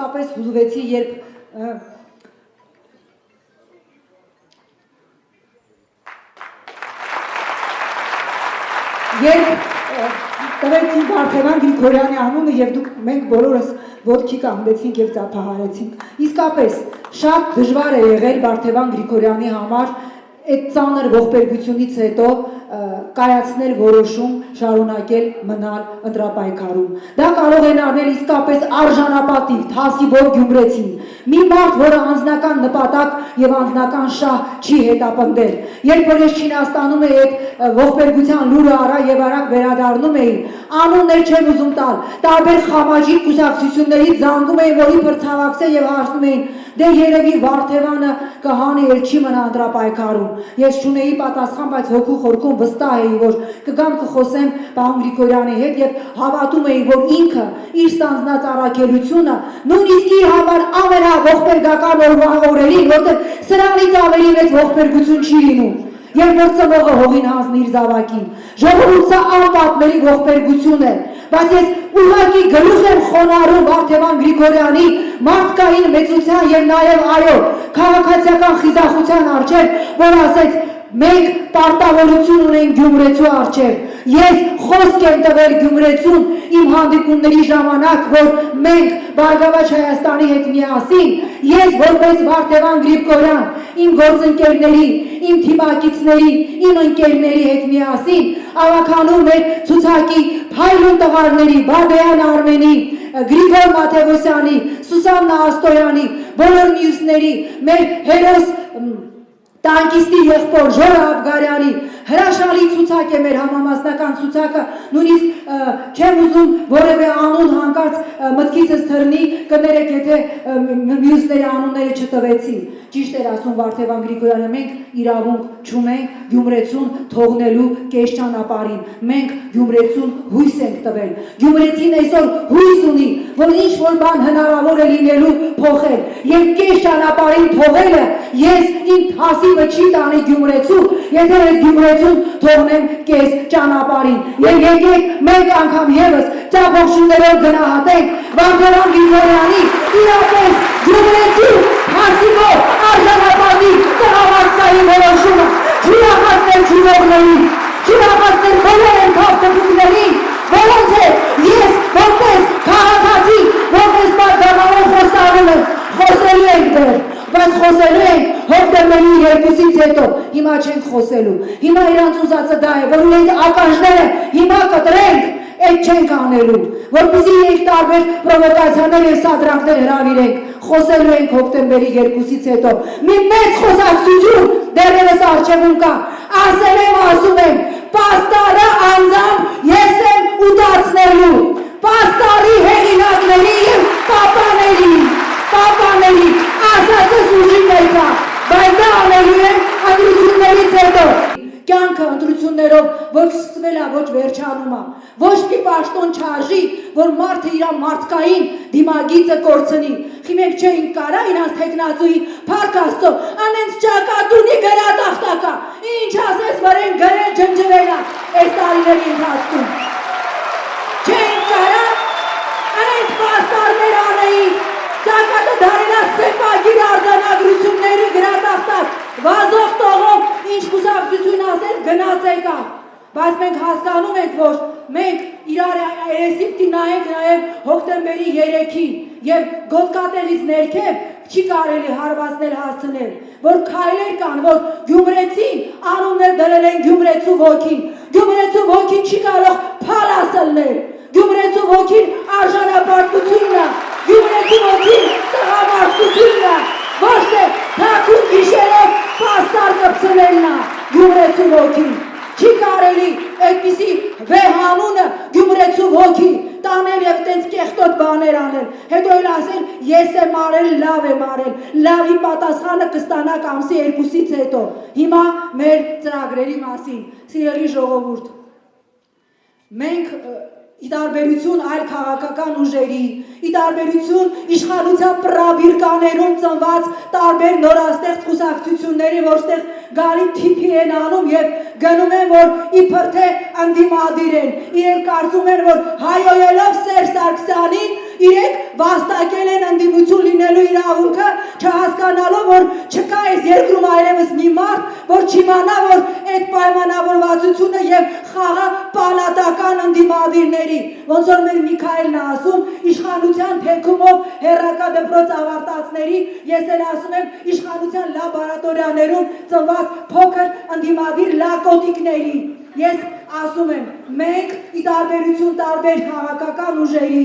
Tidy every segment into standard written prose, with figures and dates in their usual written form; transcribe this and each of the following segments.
իսկապես հուզվեցի, երբ տվեցին Վարդևան Գրիգորյանի անունը և մենք բոլորս ոտքի կանգնեցինք և ծափահարեցինք։ Իսկապես շատ դժվար է եղել Վարդևան Գրիգորյանի համար այդ ծանր ողբերգությունից հետո կայացնել որոշում շարունակել մնալ ընտրապայքարում։ Դա կարող են անել իսկապես արժանապատիվ, թասիբով գյումրեցին, մի մարդ, որը անձնական նպատակ և անձնական շահ չի հետապնդել։ Երբ որ ես Չինաստանում էի այդ ողբերգության լուրը առա և արագ վերադառնում էի, անուններ չեմ ուզում տալ, տարբեր խամաճիկ կուսակցություններից զանգում էին, որ իբր ցավակցեն և հարցնում էին, դե երևի Վարդևանը կհանի էլ չի մնա ընտրապայքարում։ Ես չունեի պատասխան, բայց հոգու խորքում վստահ էի, որ կգամ կխոսեմ պարոն Գրիգորյանի հետ և հավատում էի, որ ինքը իր ստանձնած առաքելությունը նույնիսկ իր համար ամենաողբերգական օրերին, որտեղ սրանից ավելի մեծ ողբերգություն չի լինում, երբ որ ծնողը հողին հանձնի իր զավակին։ Ժողովուրդը անպատմելի ողբերգություն է, բայց ես ուղղակի գլուխ եմ խոնարհում Վարդևան Գրիգորյանի մարդկային մեծության և նաև այո, քաղաքացիական խիզախության առջև, որ ասեց մենք պարտավորություն ունենք Գյումրեցու առջև։ Ես խոսք եմ տվել Գյումրեցուն իմ հանդիպումների ժամանակ, որ մենք Բարգավաճ Հայաստանի հետ միասին, ես որպես Վարդևան Գրիգորյան, իմ գործընկերների, իմ թիմակիցների, իմ ընկերների հետ միասին ավականում մեր ցուցակի փայլուն տղաների, Բաբեյան Արմենի, Գրիգոր Մաթևոսյանի, Սուսաննա Աստոյանի, բոլոր մյուսների, մեր հերոս տանկիստի եղբոր Ժորը Աբգարյանի հրաշալի ցուցակ է մեր համամասնական ցուցակը, նույնիսկ չեմ ուզում որևէ անուն հանկարծ մտքիցս թռնի, կներեք, եթե մյուսների անունները չտվեցի։ Ճիշտ էր ասում Վարդևան Գրիգորյանը, մենք իրավունք չունենք Գյումրեցուն թողնելու կես ճանապարհին, մենք Գյումրեցուն հույս ենք տվել։ Գյումրեցին այսօր հույս ունի, որ ինչ-որ բան հնարավոր է լինելու փոխել, և կես ճանապարհին թողելը ես իմ հասիվը չի տանի Գյումրեցու, եթե ես Գյումրեցուն թողնեմ կես ճանապարհին։ Եվ եկեք մենք անգամ ևս ծափողջույներով գնահատենք Վարդևան Գրիգորյանի իրապես Գյումրեցու հասիվով արժանապատիվ տղամարդկային որոշումը, չուրախացնել չունողներին, չուրախացնել բոլոր են քաղաքացիներին, որոնց հետ ես որպես քաղաքացի, որպես պատգամավոր խոսելու ենք դեռ, բայց խոսելու ենք հոկտեմբերի 2-ից հետո, հիմա չենք խոսելու, հիմա իրանց ուզածը դա է, որ իրենք ակաժները հիմա կտրենք, այդ չենք անելու, որպեսզի իրենք տարբեր պրովոկացիաներ և սադրանքներ հրավիրենք, խոսելու ենք հոկտեմբերի 2-ից հետո, մի մեծ խոսակցություն դեռևս առջևում կա, ասում եմ, պաստարը անձամբ ես եմ ուտացնելու, պաստարի հեղինակների և պապաների, ասածս ուժի մեծ է, բայց դա անելու եմ ընտրություններից հետո։ Կյանքը ընտրություններով ոչ սկսվել է, ոչ վերջանում է, ոչ մի պաշտոն չարժի, որ մարդը իր մարդկային դիմագիծը կորցնի։ Մենք չէինք կարա իրանց թեկնածուի փառք Աստծո, անենց ճակատունի գրատախտակա, ինչ ասես վրեն գրել ջնջվել է այս տարիների ընթացքում։ Չէինք կարա անենց պաստարներ անեին, ճակատը դարելա սեպագիր արձանագրությունների գրատախտակ, վազող տողով ինչ կուսակցություն ասես գնաց եկա, բայց մենք հասկանում ենք, որ մենք իրար երեսիպտի նայենք նաև հոկտեմբերի 3-ին և գոտկատեղից ներքև չի կարելի հարվածնել հասցնել, որ քայլեր կան, որ Գյումրեցին անուններ դրել են Գյումրեցու ոգին, Գյումրեցու ոգին չի կարող փալ ասելնել, Գյումրեցու ոգին արժանապատվությունն է, Գյումրեցու ոգին տղամարդկությունն է, ոչ թե թաքուն գիշերով պաստար կպցնելն է Գյումրեցու ոգին։ Չի կարելի այդպիսի վեհանունը Գյումրեցու ոգի տանել և տենց կեղտոտ բաներ անել, հետո էլ ասել ես եմ արել, լավ եմ արել, լավի պատասխանը կստանաք ամսի 2-ից հետո։ Հիմա մեր ծրագրերի մասին, սիրելի ժողովուրդ, մենք ի տարբերություն այլ քաղաքական ուժերի, ի տարբերություն իշխանության պրաբիրկաներում ծնված տարբեր նորաստեղծ կուսակցությունների, որտեղ գալի թիփի են անում և գնում են, որ իբր թե ընդդիմադիր են, իրենք կարծում են, որ հայոյելով Սերժ Սարգսյանին իրենք վաստակել են ընդդիմություն լինելու իրավունքը, չհասկանալով, որ չկա այս երկրում այլևս մի մարդ, որ չիմանա, որ այդ պայմանավորվածությունը եւ խաղը պալատական ընդդիմադիրների, ոնց որ մեր Միքայելն է ասում, իշխանության թեքումով հերրակա դպրոց ավարտածների, ես էլ ասում եմ իշխանության լաբորատորիաներում ծնված փոքր ընդդիմադիր լակոտիկների։ Ես ասում եմ, մենք ի տարբերություն տարբեր քաղաքական ուժերի,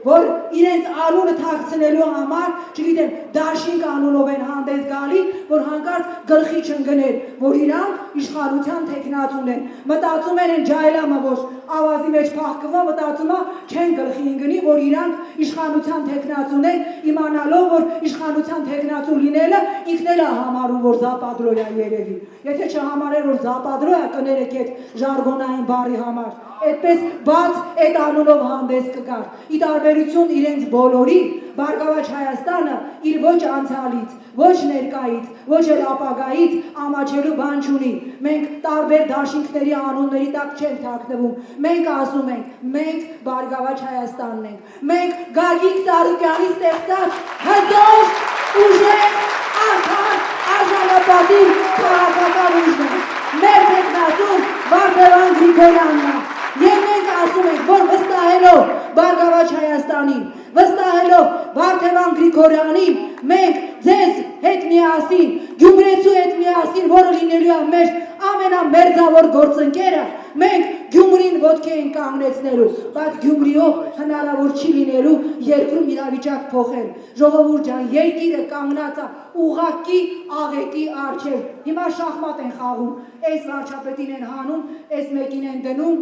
որ իրենց անունը թաքցնելու համար, չգիտեմ, դաշինք անունով են հանդես գալի, որ հանկարծ գլխի չընկներ, որ իրանք իշխանության թեկնածուն են։ Մտածում են ջայլամը, որ ավազի մեջ փախկվա, մտածում է չեն գլխի ընկնի, որ իրանք իշխանության թեկնածուն են, իմանալով, որ իշխանության թեկնածու լինելը ինքն էլ է համարում, որ զապադրոյա երևի։ Եթե չհամարեր, որ զապադրոյա կներեք այդ ժարգոնային բառի համար, այդպես բաց այդ անունով հանդես կգար։ Ի տարբերություն իրենց բոլորի, Բարգավաճ Հայաստանը իր ոչ անցյալից, ոչ ներկայից, ոչ էլ ապագայից ամաչելու բան չունի։ Մենք տարբեր դաշինքների անունների տակ չենք թաքնվում։ Մենք ասում ենք, մենք Բարգավաճ Հայաստանն ենք։ Մենք Գագիկ Ծառուկյանի ստեղծած հզոր ուժեր, արդար, արժանապատիվ քաղաքական ուժն ենք։ Մեր թեկնածուն Վարդևան Գրիգորյանն է։ Եվ մենք ասում ենք, որ վստահելով Բարգավաճ Հայաստանին, վստահելով Վարդևան Գրիգորյանին, մենք ձեզ հետ միասին, Գյումրեցու հետ միասին, որը լինելու է մեր ամենամերձավոր գործընկերը, մենք Գյումրին ոտքի ենք կանգնեցնելու, բայց Գյումրիով հնարավոր չի լինելու երկրում իրավիճակ փոխել։ Ժողովուրդ ջան, երկիրը կանգնած է ուղղակի աղետի առջև։ Հիմա շախմատ են խաղում, այս վարչապետին են հանում, այս մեկին են դնում,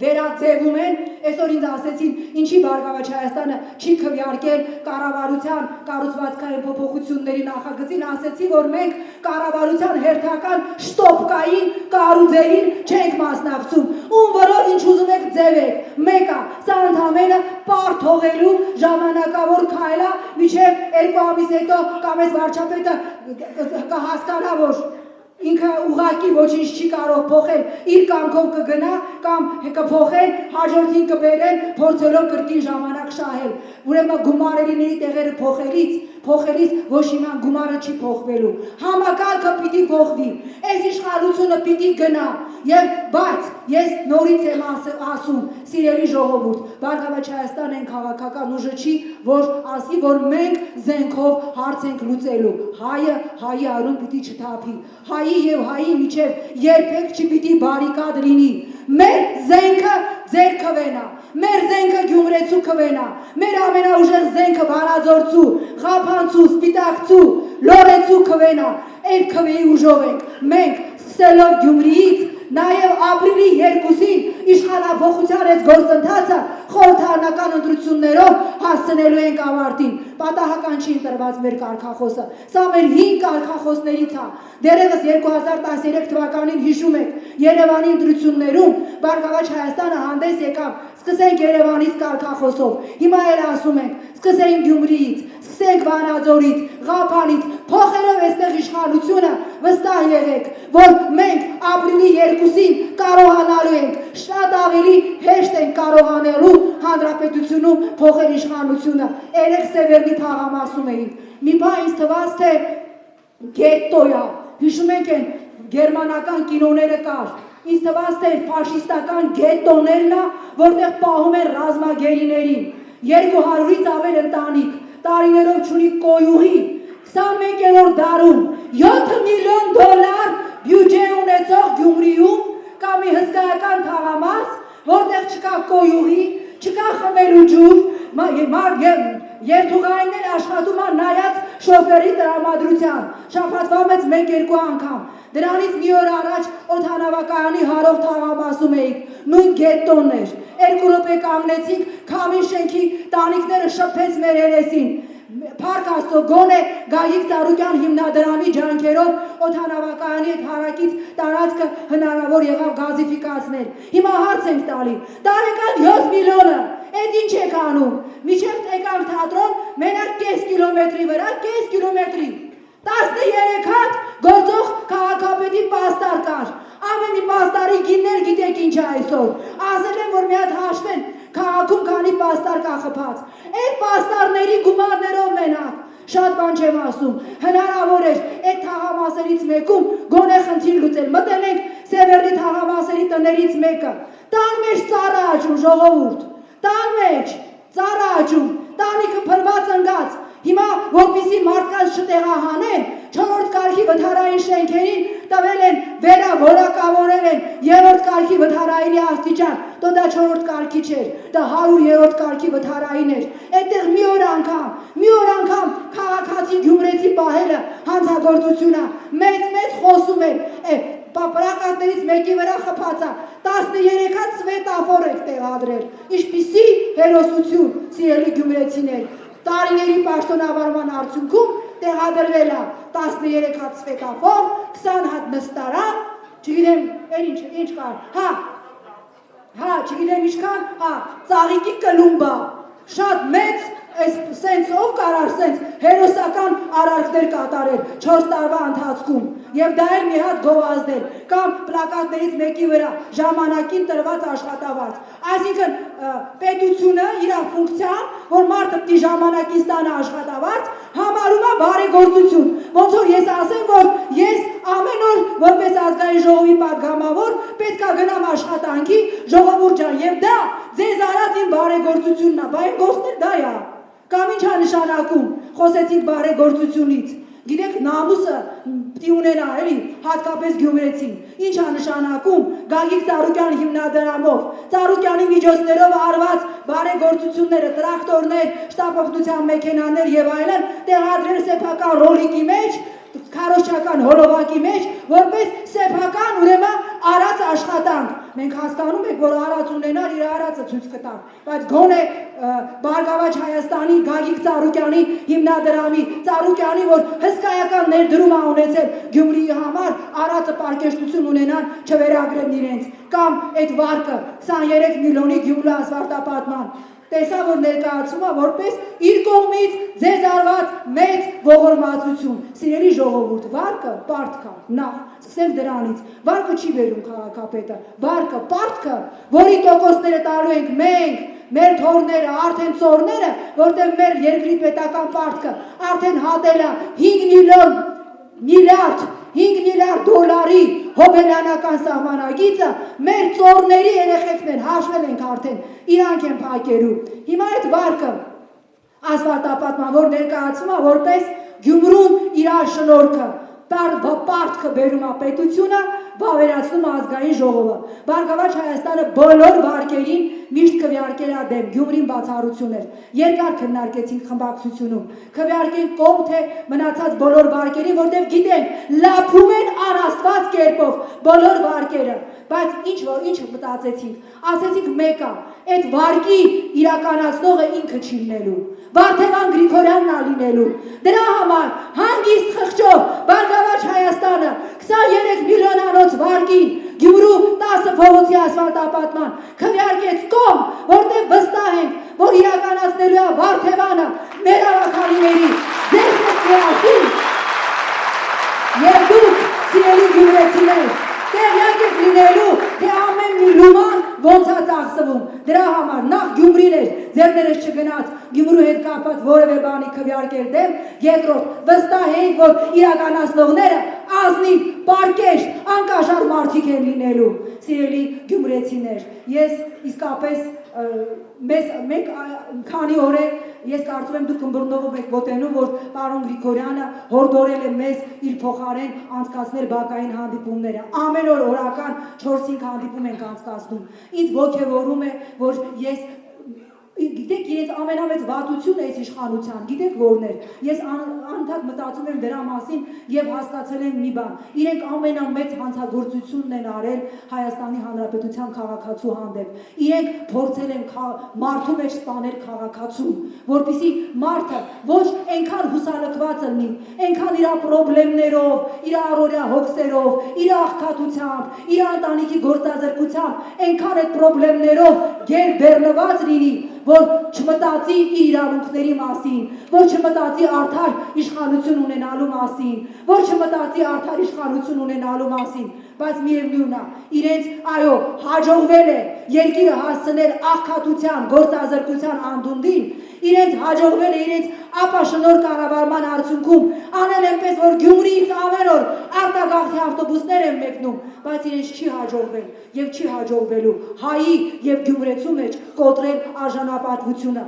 վերաձևում են, այսօր ինձ ասեցին, ինչի Բարգավաճ Հայաստանը չի քվեարկել կառավարության կառուցվածքային փոփոխությունների նախագծին, ասեցի, որ մենք կառավարության հերթական շտոպկային կառուցելին չենք մասնակցում, ում որով ինչ ուզում եք ձևեք, մեկը, սա ընդհանրապես պար թողելու ժամանակավոր քայլ է, մինչև 2 ամիս հետո կամ այս վարչապետը կհասկանա, որ ինքը ուղղակի ոչինչ չի կարող փոխել, իր կամքով կգնա կամ կփոխեն, հաջորդին կբերեն, փորձելով կրկին ժամանակ շահել։ Ուրեմն գումարելիների տեղերը փոխելիս ոչ իման գումարը չի փոխվելու։ Համակարգը պիտի փոխվի։ Այս իշխանությունը պիտի գնա։ Եվ բայց ես նորից եմ ասում, սիրելի ժողովուրդ, Բարգավաճ Հայաստան են քաղաքական ուժը չի, որ ասի, որ մենք զենքով հարց ենք լուծելու։ Հայը հայի արուն պիտի չթափի։ Հայի եւ հայի միջև երբեք չպիտի բարիկադ լինի։ Մեր զենքը ձեր քվենա, մեր զենքը Գյումրեցու քվենա, մեր ամենաուժեղ զենքը Վանաձորցու, Ղափանցու, Սպիտակցու, Լորեցու քվենա, այդ քվեի ուժով ենք։ Մենք սկսելով Գյումրիից, նաև ապրիլի 2-ին իշխանափոխության այս գործընթացը խորհրդարանական ընտրություններով հասցնելու ենք ավարտին։ Պատահական չի ընտրված մեր կարգախոսը։ Սա մեր 5 կարգախոսներից է։ Դեռևս 2013 թվականին հիշում եք, Երևանի ընտրություններում Բարգավաճ Հայաստանը հանդես եկավ, սկսենք Երևանից կարգախոսով։ Հիմա էլ ասում ենք, սկսենք Գյումրիից, սկսենք Վանաձորից, Ղափանից, փոխելով այստեղ իշխանությունը, վստահ եղեք, որ մենք ապրիլի 2-ին կարողանալու ենք, շատ ավելի հեշտ ենք կարողանալու հանրապետությունում փոխել իշխանությունը։ Երեք Սևերնի թաղամասում էինք։ Մի բան ինձ թվաց, թե գետտոյա, հիշում եք են գերմանական կինոները կար, ինձ թվաց, թե ֆաշիստական գետտոներն է, որտեղ պահում են ռազմագերիներին, 200-ից ավել ընտանիք, տարիներով չունի կոյուղի, 21-րդ դարում 7 միլիոն դոլար բյուջե ունեցող Գյումրիում կա մի հսկայական թաղամաս, որտեղ չկա կոյուղի, չկա խմելու ջուր, երթուղայիններ աշխատում են նայած շոֆերի տրամադրության, շաբաթվա մեծ 1-2 անգամ։ Դրանից մի օր առաջ օդանավակայանի հարող թաղամասում էինք, նույն գետտոններ, 2 րոպե կանգնեցինք, քամին շենքի տանիքները շփեց մեր երեսին։ Փառք Աստծո, գոնե Գագիկ Ծառուկյան հիմնադրամի ջանքերով օդանավակայանի այդ հարակից տարածքը հնարավոր եղավ գազիֆիկացնել։ Հիմա հարց ենք տալի, տարեկան 7 միլիոնը, այդ ինչ եք անում։ Մինչև եկան թատրոն, մենակ կես կիլոմետրի վրա, կես կիլոմետրի 13 հատ գործող քաղաքապետի պաստար կար։ Ամեն մի պաստարի գիններ գիտեք ինչ է այսօր։ Ասել են, որ մի հատ հաշվեն քաղաքում քանի պաստար կա խփած։ Այդ պաստարների գումարներով մենակ շատ բան չեմ ասում։ Հնարավոր էր այդ թաղամասերից մեկում գոնե խնդիր լուծել։ Մտել ենք Սևեռի թաղամասերի տներից մեկը։ Տան մեջ ծառա աճում ժողովուրդ։ Տան մեջ ծառա աճում, տանիքը փրված ընկած։ Հիմա որպեսզի մարդկանց չտեղահանեն, 4-րդ կարգի վթարային շենքերին տվել են վերավորակավորել են 3-րդ կարգի վթարայինի աստիճան, դա 4-րդ կարգի չէր, դա 100-րդ կարգի վթարային էր։ Այդտեղ մի օր անգամ քաղաքացի գյումրեցի պահելը հանցագործությունա, մեծ խոսում էր, պապրակատներից մեկի վրա խփածա 13-հատ սվետաֆոր եք տեղադրել, ինչպիսի հերոսություն, սիրելի գյումրեցիներ, տարիների պաշտոնավարման արդյունքում տեղադրվել է 13-հատ սվետաֆոր, 20 հատ նստարան, չգիտեմ, ինչ կար, չգիտեմ ինչքան, ծաղիկի կլումբա, շատ մեծ, սենց ով կարար սենց հերոսական արարքներ կատարել 4 տարվա ընթացքում և դա էլ մի հատ գովազդել կամ պլակատներից մեկի վրա ժամանակին տրված աշխատավարձ, այսինքն պետությունը իր ֆունկցիան, որ մարդը պիտի ժամանակին ստանա աշխատավարձ, համարում է բարեգործություն, ոնց որ ես ասեմ, որ ես ամեն օր որպես ազգային ժողովի պատգամավոր պետք է գնամ աշխատանքի, ժողովուրդ ջան, և դա ձեզ արած իմ բարեգործությունն է, բա իմ գործն էլ դա է, կամ ինչ է նշանակում, խոսեցինք բարեգործությունից, գիտեք նամուսը պիտի ունենա, էլի, հատկապես գյումրեցին, ինչ է նշանակում Գագիկ Ծառուկյան հիմնադրամով, Ծառուկյանի միջոցներով արված բարեգործությունները, տրակտորներ, շտապօգնության մեքենաներ և այլն տեղադրել սեփական ռոլիկի մեջ, քարոզչական հոլովակի մեջ, որպես սեփական ուրեմն արած աշխատանք։ Մենք հասկանում ենք, որ արած ունենալ իր արածը ցույց կտա, բայց գոնե Բարգավաճ Հայաստանի Գագիկ Ծառուկյանի հիմնադրամի Ծառուկյանի, որ հսկայական ներդրում է ունեցել Գյումրիի համար, արածը պարկեշտություն ունենան չվերագրեն իրենց, կամ այդ վարկը 23 միլիոնի Գյումրու ասֆալտապատման տեսա, որ ներկայացում է որպես իր կողմից ձեզ արված մեծ ողորմածություն։ Սիրելի ժողովուրդ, վարկը պարտք է, նախ սկսենք դրանից, վարկը չի վերում քաղաքապետը, վարկը պարտքը, որի տոկոսները տալու ենք մենք, մեր թորները, արդեն ծորները, որտեղ մեր երկրի պետական պարտքը արդեն հատել է 5 միլիարդ դոլարի հոբելյանական սահմանագիծը, մեր ծորների երեխեքն են, հաշվել ենք արդեն, իրանք են փակելու։ Հիմա այդ վարկը ասֆալտապատման, որ ներկայացում է որպես Գյումրուն իր շնորհքը, պարտքը բերում է պետությունը, վավերացնում ազգային ժողովը։ Բարգավաճ Հայաստանը բոլոր վարկերին միշտ քվեարկել է դեմ, Գյումրին բացառություն էր։ Երկար քննարկեցինք խմբակցությունում, քվեարկենք կողմ թե մնացած բոլոր վարկերին, որտեղ գիտենք, լափում են անաստված կերպով բոլոր վարկերը, բայց ինչ մտածեցինք, ասեցինք մեկը, այդ վարկի իրականացնողը ինքը չի լինելու, Վարդևան Գրիգորյանն է լինելու։ Դրա համար հանգիստ խղճով Բարգավաճ Հայաստանը 23 միլիոնանոց վարկին Գյումրու 10 փողոցի ասֆալտապատման քվեարկեց կողմ, որտեղ վստահ ենք, որ իրականացնելու է Վարդևանը մեր ավականիների ձեր սեքրեատին և դուք սիրելի գյումրեցիներ տեղյակ եք լինելու, թե ամեն մի լուման ոնց է ծախսվում։ Դրա համար նախ Գյումրին էր, ձեռներս չգնաց Գյումրու հետ կապված որևէ բանի քվեարկել դեմ, երկրորդ վստահ ենք, որ իրականացնողները ազնիվ, պարկեշտ, անկաշար մարդիկ են լինելու։ Սիրելի գյումրեցիներ, ես իսկապես մեկ քանի օր է ես կարծում եմ դուք ըմբռնողով եք ոտենում, որ պարոն Գրիգորյանը հորդորել է մեզ իր փոխարեն անցկացնել բակային հանդիպումները։ Ամեն օր օրական 4-5 հանդիպում ենք անցկացնում։ Ինձ ոգևորում է, որ ես գիտեք իրենց ամենամեծ վատությունը այս իշխանության, գիտեք որն էր, ես անընդհատ մտածում եմ դրա մասին և հասկացել եմ մի բան, իրենք ամենամեծ հանցագործությունն են արել Հայաստանի Հանրապետության քաղաքացու հանդեպ, իրենք փորձել են մարդու մեջ սպանել քաղաքացուն, որպեսզի մարդը ոչ այնքան հուսալքված լինի, այնքան իր պրոբլեմներով, իր առօրյա հոգսերով, իր աղքատությամբ, իր ընտանիքի գործազրկությամբ, այնքան այդ պրոբլեմներով գերբեռնված լինի, որ չմտածի իր իրավունքների մասին, որ չմտածի արդար իշխանություն ունենալու մասին, որ չմտածի արդար իշխանություն ունենալու մասին, բայց միևնույնն է, իրենց այո, հաջողվել է երկիրը հասցնել աղքատության, գործազրկության անդունդին, իրենց հաջողվել է իրենց ապաշնոր կառավարման արդյունքում անել այնպես, որ Գյումրիից ամեն օր արտագաղթի ավտոբուսներ են մեկնում, բայց իրենց չի հաջողվել եւ չի հաջողվելու հայի եւ գյումրեցու մեջ կոտրել արժանապատվությունը։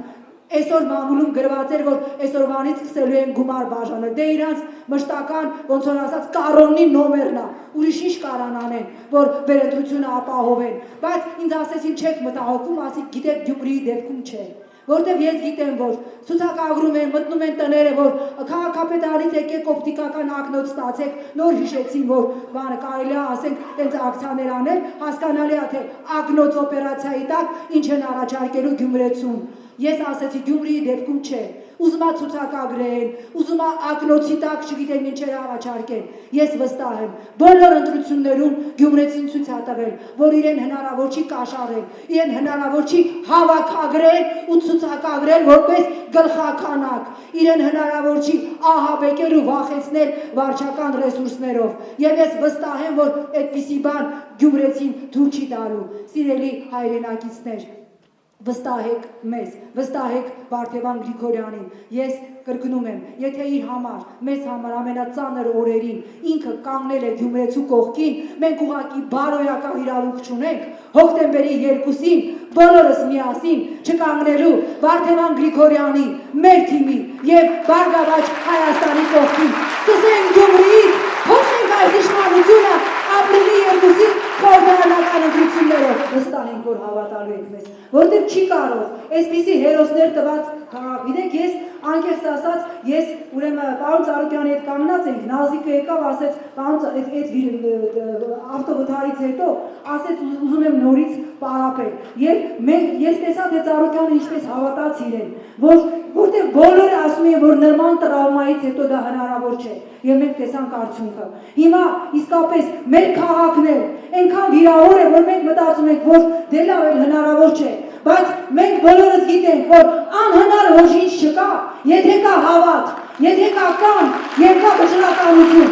Այսօր մամուլում գրված էր, որ այսօրվանից սկսելու են գումար բաժանել, դե իրանց մշտական, ոնց որ ասած, կարոնի նոմերն է, ուրիշ ինչ կարան անեն, որ վերընտրությունը ապահովեն, բայց ինձ ասեցին չեք մտահոգում, ասի գիտեք Գյումրիի դեպքում չէ, որտեվ ես գիտեմ, որ ցուցակագրում են, մտնում են տները, որ քաղաքապետարից եկեք օպտիկական ակնոց ստացեք, նոր հիշեցին, որ բանը կարելի է ասենք տենց ակցիաներ անել, հասկանալի է, թե ակնոց օպերացիայի տակ ինչ են առաջարկելու գյումրեցուն։ Ես ասեցի Գյումրիի դեպքում չէ, ուզում է ցուցակագրեն, ուզում է ակնոցի տակ չգիտեմ ինչեր առաջարկեն։ Ես վստահ եմ, բոլոր ընտրություններում գյումրեցին ցույց է տվել, որ իրեն հնարավոր չի կաշառել, իրեն հնարավոր չի հավաքագրել ու ցուցակագրել որպես գլխականակ, իրեն հնարավոր չի ահաբեկել ու վախեցնել վարչական ռեսուրսներով։ Եվ ես վստահ եմ, որ այդպիսի բան գյումրեցին թույլ չի տալու։ Սիրելի հայրենակիցներ, վստահեք մեզ, վստահեք Վարդևան Գրիգորյանին, ես կրկնում եմ, եթե իր համար, մեզ համար ամենածանր օրերին ինքը կանգնել է Գյումրեցու կողքին, մենք ուղղակի բարոյական իրավունք չունենք, հոկտեմբերի 2-ին բոլորս միասին չկանգնելու Վարդևան Գրիգորյանի, մեր թիմի եւ Բարգավաճ Հայաստանի կողքին, սկսենք Գյումրիից, փոխենք այս իշխանությունը ապրիլի 2-ին խորհրդարանական ընտրություններով, վստահ ենք, որ հավատալու եք մեզ, որտեղ չի կարող այսպիսի հերոսներ տված քաղաք։ Գիտեք, ես անկեղծ ասած, ես ուրեմն պարոն Ծառուկյանի հետ կանգնած ենք, Նազիկը եկավ, ասեց, պարոն այդ ավտովթարից հետո, ասեց ուզում եմ նորից պարապել։ Եվ ես տեսա, թե Ծառուկյանը ինչպես հավատաց իրեն, որտեղ բոլորը ասում են, որ նման տրավմայից հետո դա հնարավոր չէ, եւ մենք տեսանք արդյունքը։ Հիմա իսկապես մեր քաղաքն է, այնքան վիրավոր է, որ մենք մտածում ենք, որ դե լավ էլ հնարավոր չէ, բայց մենք բոլորս գիտենք, որ անհնար ոչինչ չկա, եթե կա հավատ, եթե կա կամ, եւ կա վճռականություն,